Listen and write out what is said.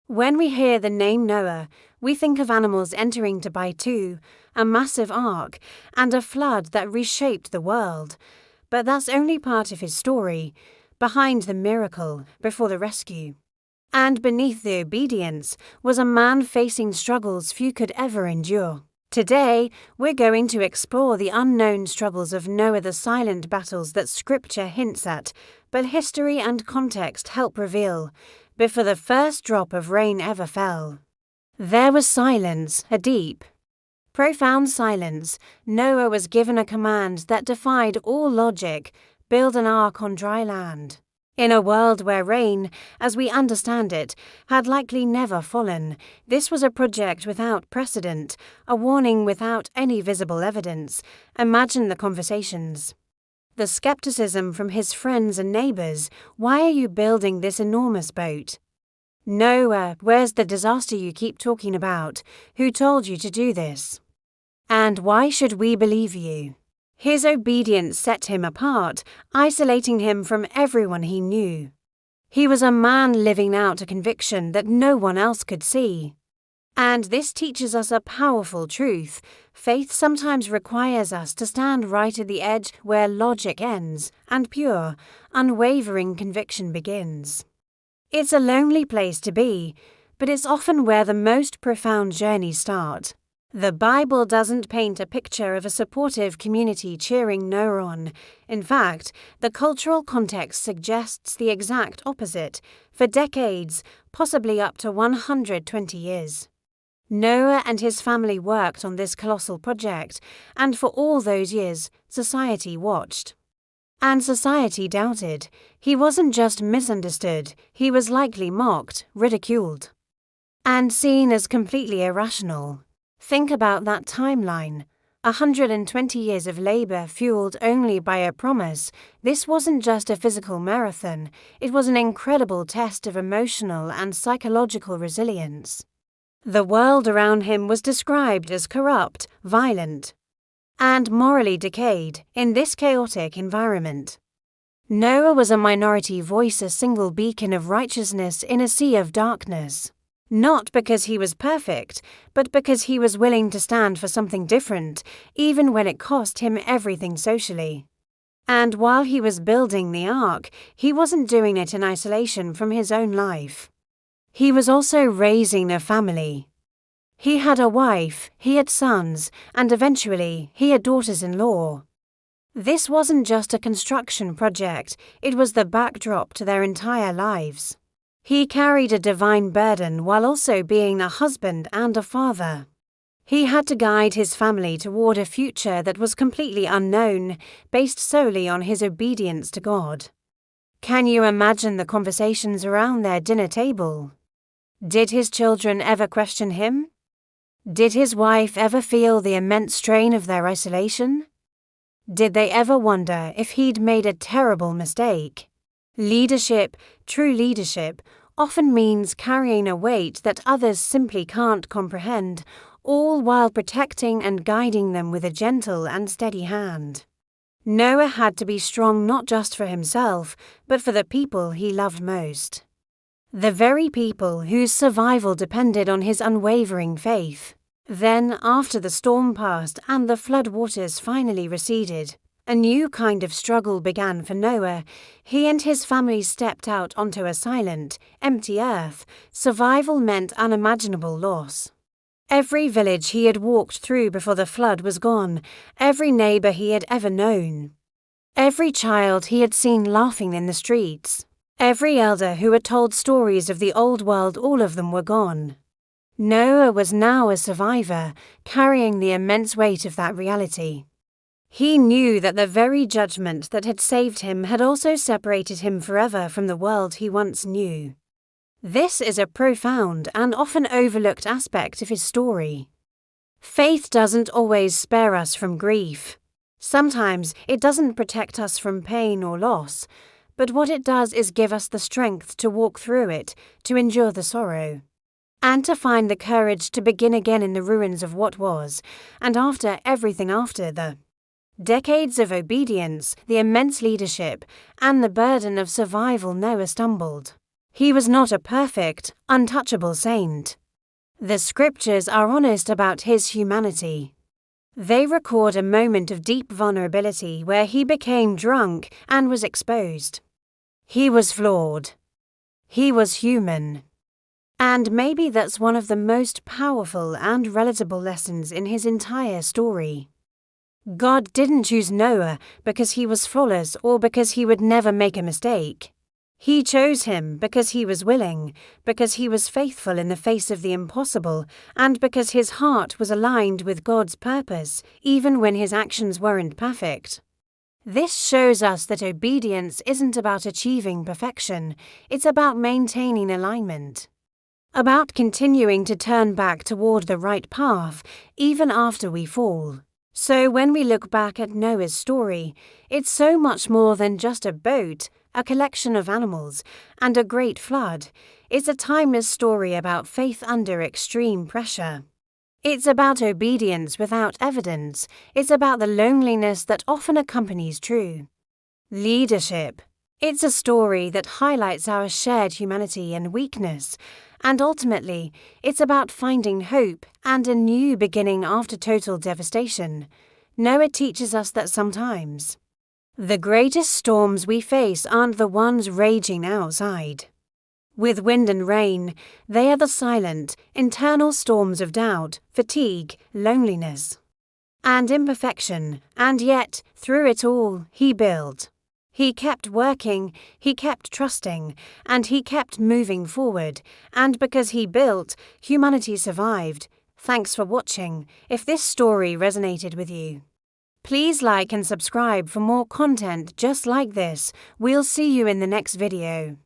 When we hear the name Noah, we think of animals entering to buy two, a massive ark, and a flood that reshaped the world. But that's only part of his story, behind the miracle, before the rescue. And beneath the obedience was a man facing struggles few could ever endure. Today, we're going to explore the unknown struggles of Noah, the silent battles that Scripture hints at, but history and context help reveal, before the first drop of rain ever fell. There was silence, a deep, profound silence. Noah was given a command that defied all logic: build an ark on dry land. In a world where rain, as we understand it, had likely never fallen, this was a project without precedent, a warning without any visible evidence. Imagine the conversations. The skepticism from his friends and neighbors. Why are you building this enormous boat? Noah, where's the disaster you keep talking about? Who told you to do this? And why should we believe you? His obedience set him apart, isolating him from everyone he knew. He was a man living out a conviction that no one else could see. And this teaches us a powerful truth. Faith sometimes requires us to stand right at the edge where logic ends and pure, unwavering conviction begins. It's a lonely place to be, but it's often where the most profound journeys start. The Bible doesn't paint a picture of a supportive community cheering Noah on. In fact, the cultural context suggests the exact opposite. For decades, possibly up to 120 years, Noah and his family worked on this colossal project, and for all those years, society watched. And society doubted. He wasn't just misunderstood, he was likely mocked, ridiculed, and seen as completely irrational. Think about that timeline. 120 years of labor fueled only by a promise. This wasn't just a physical marathon, it was an incredible test of emotional and psychological resilience. The world around him was described as corrupt, violent, and morally decayed in this chaotic environment. Noah was a minority voice, a single beacon of righteousness in a sea of darkness. Not because he was perfect, but because he was willing to stand for something different, even when it cost him everything socially. And while he was building the ark, he wasn't doing it in isolation from his own life. He was also raising a family. He had a wife, he had sons, and eventually he had daughters-in-law. This wasn't just a construction project, it was the backdrop to their entire lives. He carried a divine burden while also being a husband and a father. He had to guide his family toward a future that was completely unknown, based solely on his obedience to God. Can you imagine the conversations around their dinner table? Did his children ever question him? Did his wife ever feel the immense strain of their isolation? Did they ever wonder if he'd made a terrible mistake? Leadership, true leadership, often means carrying a weight that others simply can't comprehend, all while protecting and guiding them with a gentle and steady hand. Noah had to be strong not just for himself, but for the people he loved most. The very people whose survival depended on his unwavering faith. Then, after the storm passed and the flood waters finally receded, a new kind of struggle began for Noah. He and his family stepped out onto a silent, empty earth. Survival meant unimaginable loss. Every village he had walked through before the flood was gone, every neighbor he had ever known, every child he had seen laughing in the streets, every elder who had told stories of the old world, all of them were gone. Noah was now a survivor, carrying the immense weight of that reality. He knew that the very judgment that had saved him had also separated him forever from the world he once knew. This is a profound and often overlooked aspect of his story. Faith doesn't always spare us from grief. Sometimes it doesn't protect us from pain or loss, but what it does is give us the strength to walk through it, to endure the sorrow, and to find the courage to begin again in the ruins of what was, and after everything after the decades of obedience, the immense leadership, and the burden of survival. Noah stumbled. He was not a perfect, untouchable saint. The scriptures are honest about his humanity. They record a moment of deep vulnerability where he became drunk and was exposed. He was flawed. He was human. And maybe that's one of the most powerful and relatable lessons in his entire story. God didn't choose Noah because he was flawless or because he would never make a mistake. He chose him because he was willing, because he was faithful in the face of the impossible, and because his heart was aligned with God's purpose, even when his actions weren't perfect. This shows us that obedience isn't about achieving perfection, it's about maintaining alignment. About continuing to turn back toward the right path, even after we fall. So when we look back at Noah's story, it's so much more than just a boat, a collection of animals, and a great flood. It's a timeless story about faith under extreme pressure. It's about obedience without evidence. It's about the loneliness that often accompanies true leadership. It's a story that highlights our shared humanity and weakness. And ultimately, it's about finding hope and a new beginning after total devastation. Noah teaches us that sometimes the greatest storms we face aren't the ones raging outside. With wind and rain, they are the silent, internal storms of doubt, fatigue, loneliness, and imperfection. And yet, through it all, he built. He kept working, he kept trusting, and he kept moving forward. And because he built, humanity survived. Thanks for watching. If this story resonated with you, please like and subscribe for more content just like this. We'll see you in the next video.